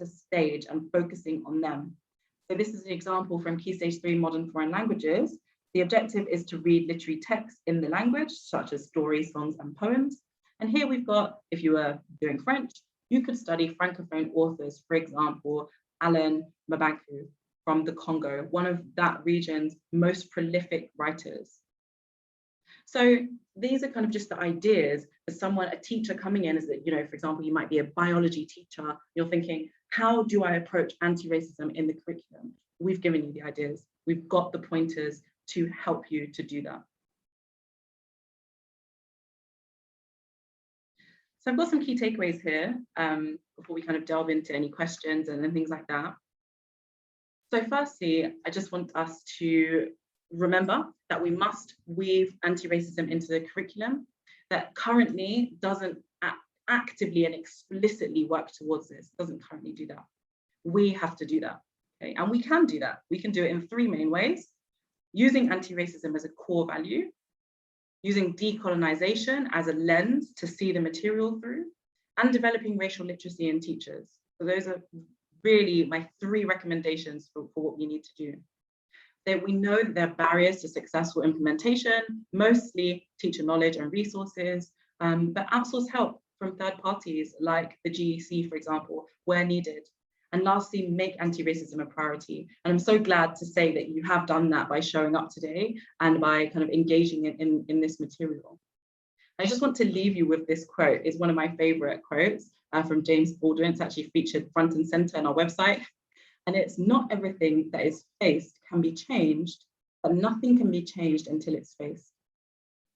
stage and focusing on them. So this is an example from Key Stage 3 Modern Foreign Languages. The objective is to read literary texts in the language, such as stories, songs, and poems. And here we've got, if you were doing French, you could study Francophone authors, for example, Alain Mabankou from the Congo, one of that region's most prolific writers. So these are kind of just the ideas for someone, a teacher coming in, as that, for example, you might be a biology teacher, you're thinking, how do I approach anti-racism in the curriculum? We've given you the ideas. We've got the pointers to help you to do that. So I've got some key takeaways here before we kind of delve into any questions and things like that. So firstly, I just want us to remember that we must weave anti-racism into the curriculum that currently doesn't actively and explicitly work towards this, doesn't currently do that. We have to do that, okay? And we can do that. We can do it in 3 main ways: using anti-racism as a core value, using decolonization as a lens to see the material through, and developing racial literacy in teachers. So those are really my 3 recommendations for what we need to do. That we know that there are barriers to successful implementation, mostly teacher knowledge and resources, but outsource help from third parties like the GEC, for example, where needed. And lastly, make anti-racism a priority. And I'm so glad to say that you have done that by showing up today and by kind of engaging in this material. I just want to leave you with this quote. It's one of my favorite quotes from James Baldwin. It's actually featured front and center on our website. And it's, not everything that is faced can be changed, but nothing can be changed until it's faced.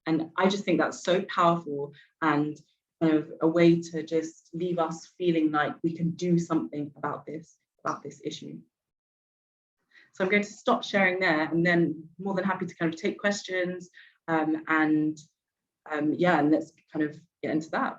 And I just think that's so powerful and kind of a way to just leave us feeling like we can do something about this issue. So I'm going to stop sharing there, and then more than happy to kind of take questions and let's kind of get into that.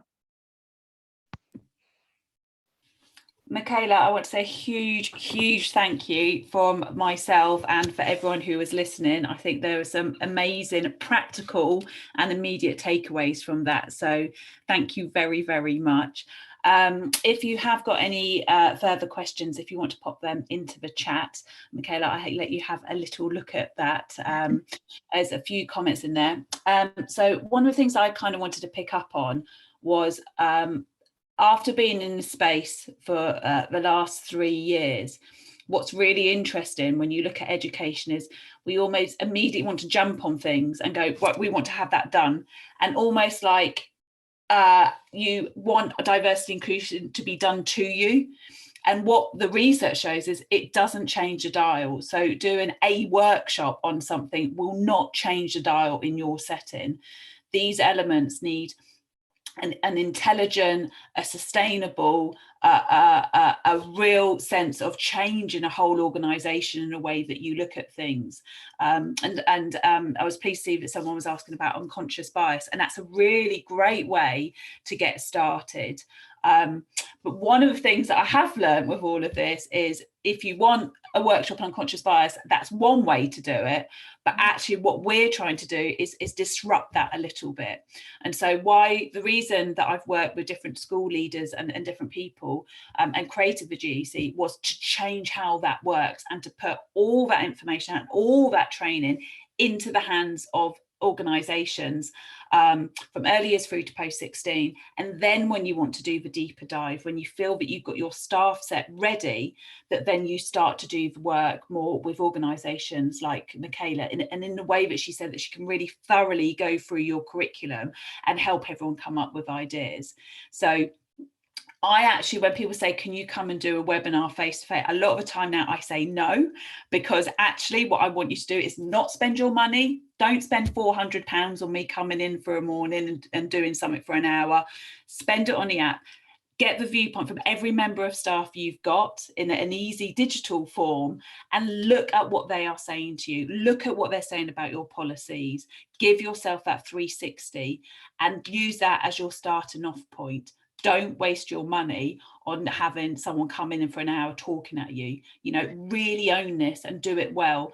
Michaela, I want to say a huge thank you from myself and for everyone who was listening. I think there were some amazing practical and immediate takeaways from that. So thank you very, very much. If you have got any further questions, if you want to pop them into the chat, Michaela, I'll let you have a little look at that. There's a few comments in there. So one of the things I kind of wanted to pick up on was after being in the space for the last 3 years, what's really interesting when you look at education is we almost immediately want to jump on things and go, well, we want to have that done. And almost like you want a diversity inclusion to be done to you. And what the research shows is it doesn't change the dial. So doing a workshop on something will not change the dial in your setting. These elements need an intelligent, a sustainable, a real sense of change in a whole organisation in a way that you look at things. I was pleased to see that someone was asking about unconscious bias, and that's a really great way to get started. But one of the things that I have learned with all of this is if you want a workshop on unconscious bias, that's one way to do it. But actually what we're trying to do is disrupt that a little bit. And so the reason that I've worked with different school leaders and different people and created the GEC was to change how that works and to put all that information and all that training into the hands of organisations from early years through to post 16. And then when you want to do the deeper dive, when you feel that you've got your staff set ready, that then you start to do the work more with organisations like Michaela, and in the way that she said that she can really thoroughly go through your curriculum and help everyone come up with ideas. So I actually, when people say, can you come and do a webinar face to face, a lot of the time now I say no, because actually what I want you to do is not spend your money. Don't spend £400 on me coming in for a morning and doing something for an hour. Spend it on the app. Get the viewpoint from every member of staff you've got in an easy digital form, and look at what they are saying to you. Look at what they're saying about your policies. Give yourself that 360 and use that as your starting off point. Don't waste your money on having someone come in for an hour talking at you. You know, really own this and do it well,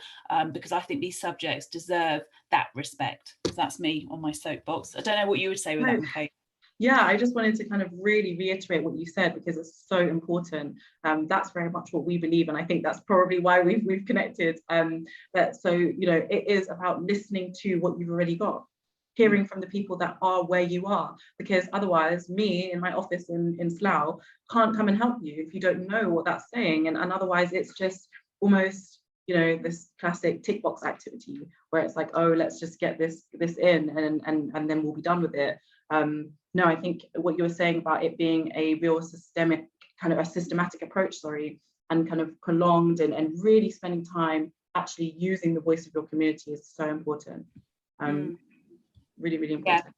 because I think these subjects deserve that respect. That's me on my soapbox. I don't know what you would say with that, Michaela. Yeah, I just wanted to kind of really reiterate what you said, because it's so important. That's very much what we believe, and I think that's probably why we've connected. But so, you know, it is about listening to what you've already got, hearing from the people that are where you are, because otherwise me in my office in Slough can't come and help you if you don't know what that's saying. And otherwise it's just almost, you know, this classic tick box activity where it's like, oh, let's just get this in and then we'll be done with it. No, I think what you were saying about it being a real systematic approach, and kind of prolonged and really spending time actually using the voice of your community is so important. Really, really important.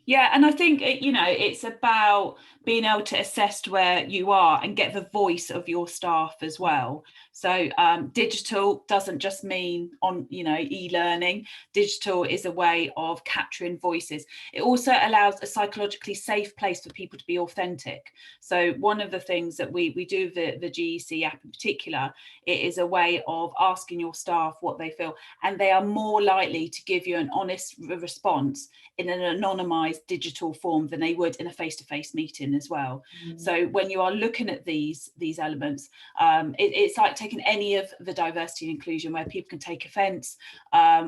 Yeah, and I think, you know, it's about being able to assess where you are and get the voice of your staff as well. So digital doesn't just mean on, you know, e-learning. Digital is a way of capturing voices. It also allows a psychologically safe place for people to be authentic. So one of the things that we do, the GEC app in particular, it is a way of asking your staff what they feel, and they are more likely to give you an honest response in an anonymized digital form than they would in a face-to-face meeting as well. So when you are looking at these elements, it's like taking any of the diversity and inclusion where people can take offence,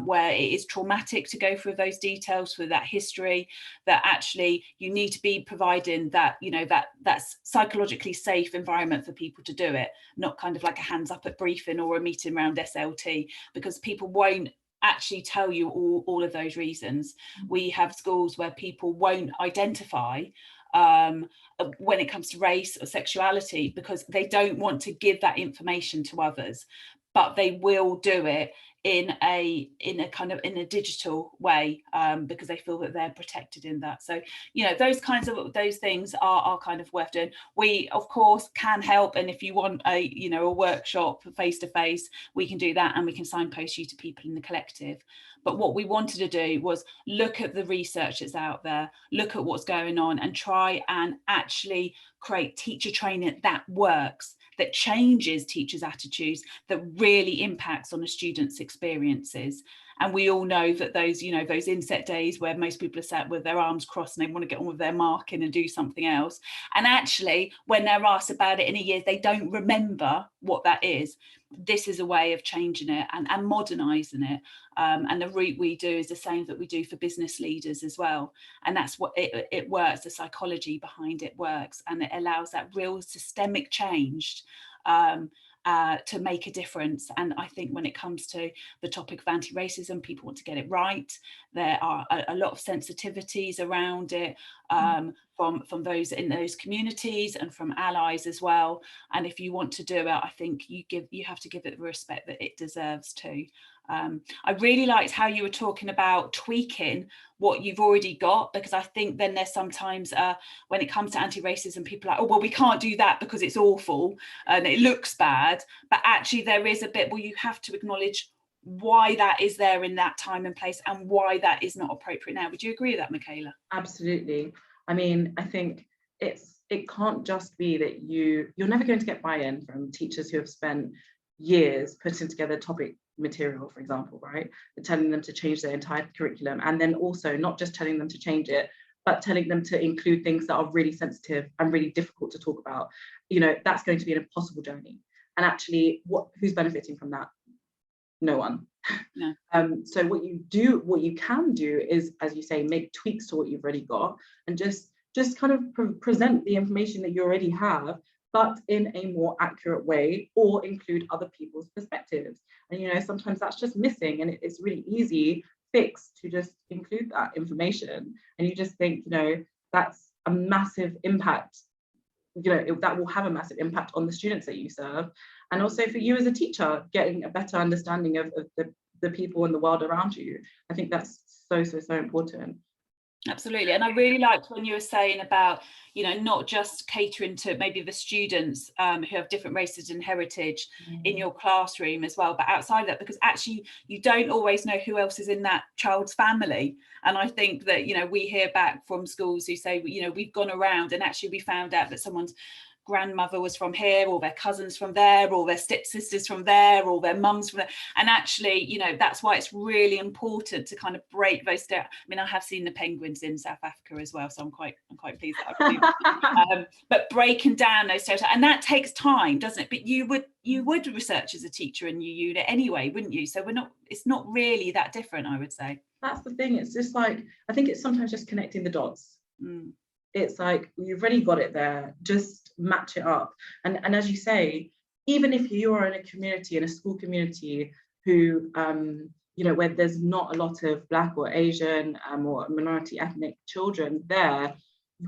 where it is traumatic to go through those details, through that history, that actually you need to be providing that, you know, that's psychologically safe environment for people to do it, not kind of like a hands up at briefing or a meeting around SLT, because people won't actually tell you all of those reasons. We have schools where people won't identify when it comes to race or sexuality because they don't want to give that information to others, but they will do it in a digital way because they feel that they're protected in that. So, you know, those things are kind of worth doing. We of course can help, and if you want a workshop face to face, we can do that, and we can signpost you to people in the collective. But what we wanted to do was look at the research that's out there, look at what's going on, and try and actually create teacher training that works, that changes teachers' attitudes, that really impacts on the students' experiences. And we all know that those inset days where most people are sat with their arms crossed and they want to get on with their marking and do something else. And actually, when they're asked about it in a year, they don't remember what that is. This is a way of changing it and modernising it. And the route we do is the same that we do for business leaders as well. And that's what it works, the psychology behind it works, and it allows that real systemic change to make a difference. And I think when it comes to the topic of anti-racism, people want to get it right. There are a lot of sensitivities around it from those in those communities and from allies as well. And if you want to do it, I think you have to give it the respect that it deserves too. I really liked how you were talking about tweaking what you've already got, because I think then there's sometimes when it comes to anti-racism, people are like, oh, well, we can't do that because it's awful and it looks bad. But actually there is a bit where you have to acknowledge why that is there in that time and place and why that is not appropriate now. Would you agree with that, Michaela? Absolutely. I mean, I think it can't just be that you're never going to get buy-in from teachers who have spent years putting together topic material, for example, right? But telling them to change their entire curriculum, and then also not just telling them to change it, but telling them to include things that are really sensitive and really difficult to talk about. You know, that's going to be an impossible journey. And actually, who's benefiting from that? No one. No. So what you can do is, as you say, make tweaks to what you've already got, and just kind of present the information that you already have, but in a more accurate way, or include other people's perspectives. And, you know, sometimes that's just missing, and it's really easy fix to just include that information. And you just think, you know, that's a massive impact that will have a massive impact on the students that you serve, and also for you as a teacher, getting a better understanding of the people in the world around you. I think that's so important. Absolutely. And I really liked when you were saying about, not just catering to maybe the students who have different races and heritage in your classroom as well, but outside of that, because actually you don't always know who else is in that child's family. And I think that, we hear back from schools who say, we've gone around and actually we found out that someone's grandmother was from here, or their cousins from there, or their stepsisters from there, or their mums from there. And actually, that's why it's really important to kind of break those down. I mean, I have seen the penguins in South Africa as well, so I'm quite pleased that I've seen that. But breaking down those stereotypes, and that takes time, doesn't it? But you would research as a teacher in your unit anyway, wouldn't you? So it's not really that different, I would say. That's the thing. It's just like, I think it's sometimes just connecting the dots. It's like, you've already got it there, just match it up. And as you say, even if you are in a community, in a school community who, where there's not a lot of Black or Asian or minority ethnic children there,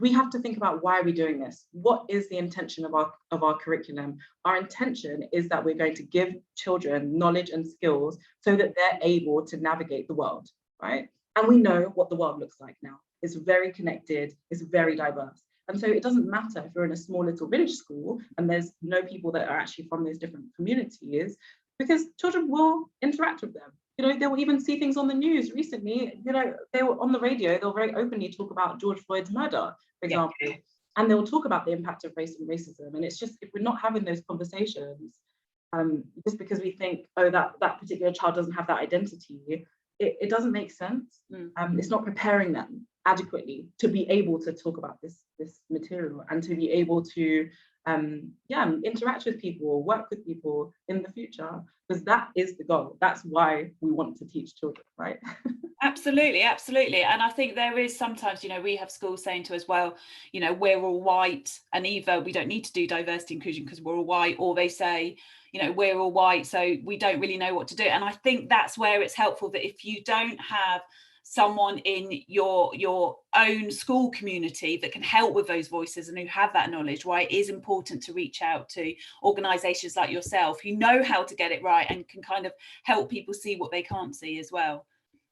we have to think about, why are we doing this? What is the intention of our curriculum? Our intention is that we're going to give children knowledge and skills so that they're able to navigate the world, right? And we know what the world looks like now. It's very connected, it's very diverse. And so it doesn't matter if you're in a small little village school and there's no people that are actually from those different communities, because children will interact with them. They will even see things on the news recently. They were on the radio, they'll very openly talk about George Floyd's murder, for example, and they'll talk about the impact of race and racism. And it's just, if we're not having those conversations, just because we think, oh, that particular child doesn't have that identity, it doesn't make sense. It's not preparing them adequately to be able to talk about this material and to be able to interact with people, work with people in the future, because that is the goal. That's why we want to teach children, right? Absolutely. And I think there is sometimes, we have schools saying to us, well, we're all white, and either we don't need to do diversity inclusion because we're all white, or they say, we're all white, so we don't really know what to do. And I think that's where it's helpful that if you don't have someone in your own school community that can help with those voices and who have that knowledge, why it is important to reach out to organisations like yourself who know how to get it right and can kind of help people see what they can't see as well.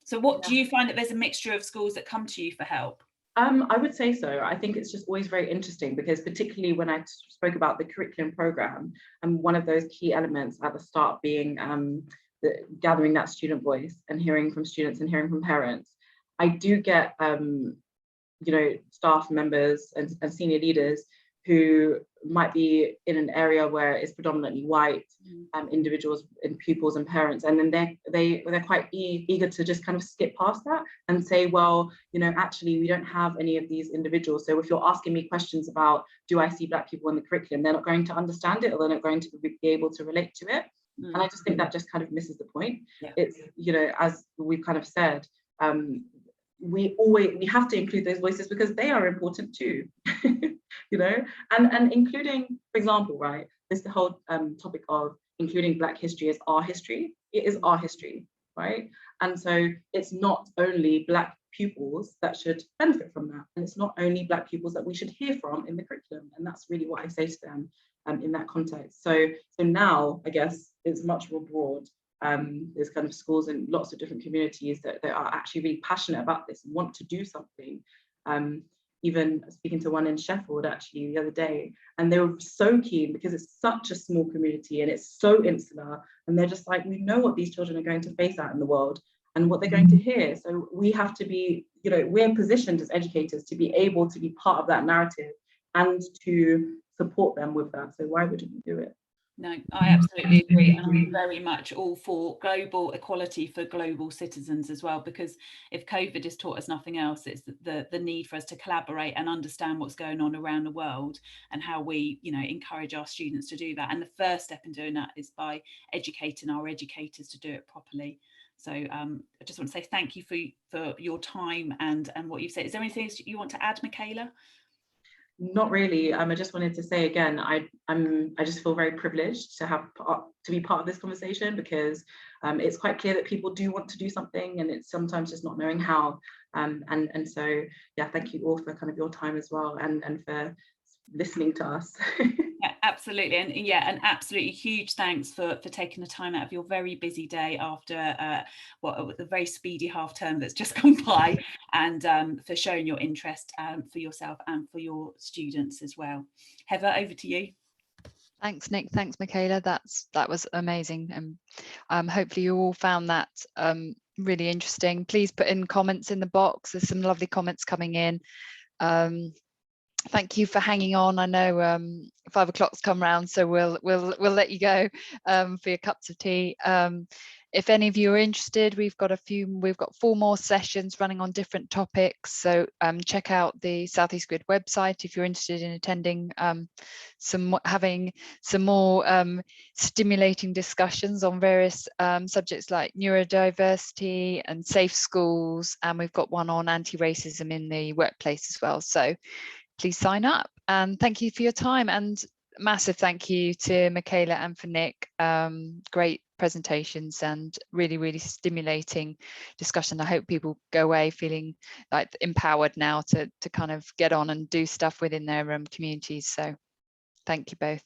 So do you find that there's a mixture of schools that come to you for help? I would say so. I think it's just always very interesting, because particularly when I spoke about the curriculum programme, and one of those key elements at the start being gathering that student voice and hearing from students and hearing from parents, I do get staff members and senior leaders who might be in an area where it's predominantly white individuals and pupils and parents, and then they're quite eager to just kind of skip past that and say, well, actually we don't have any of these individuals, so if you're asking me questions about, do I see Black people in the curriculum, they're not going to understand it, or they're not going to be able to relate to it. And I just think that just kind of misses the point. It's, as we've kind of said, we have to include those voices because they are important too. And including, for example, right, the whole topic of including Black history as our history. It is our history, right? And so it's not only Black pupils that should benefit from that, and it's not only Black pupils that we should hear from in the curriculum, and that's really what I say to them in that context. So now I guess it's much more broad. There's kind of schools in lots of different communities that are actually really passionate about this and want to do something. Even speaking to one in Sheffield actually the other day, and they were so keen because it's such a small community and it's so insular, and they're just like, we know what these children are going to face out in the world and what they're going to hear. So we have to be, we're positioned as educators to be able to be part of that narrative and to support them with that. So why wouldn't we do it? No, I absolutely agree, and I'm very much all for global equality for global citizens as well, because if COVID has taught us nothing else, it's the need for us to collaborate and understand what's going on around the world and how we, encourage our students to do that. And the first step in doing that is by educating our educators to do it properly. So I just want to say thank you for your time and what you've said. Is there anything you want to add, Michaela? Not really. I just wanted to say again, I just feel very privileged to be part of this conversation, because it's quite clear that people do want to do something, and it's sometimes just not knowing how. And so yeah, thank you all for kind of your time as well, and for listening to us. Yeah, absolutely. And yeah, an absolutely huge thanks for taking the time out of your very busy day after a very speedy half term that's just gone by, and for showing your interest for yourself and for your students as well. Heather, over to you. Thanks, Nick. Thanks, Michaela. That was amazing. And hopefully you all found that really interesting. Please put in comments in the box. There's some lovely comments coming in. Thank you for hanging on. I know 5 o'clock's come round, so we'll let you go for your cups of tea. If any of you are interested, we've got 4 more sessions running on different topics. So check out the Southeast Grid website if you're interested in attending having some more stimulating discussions on various subjects like neurodiversity and safe schools. And we've got one on anti-racism in the workplace as well. So please sign up, and thank you for your time, and massive thank you to Michaela and for Nick. Great presentations and really stimulating discussion. I hope people go away feeling like empowered now to kind of get on and do stuff within their communities. So thank you both.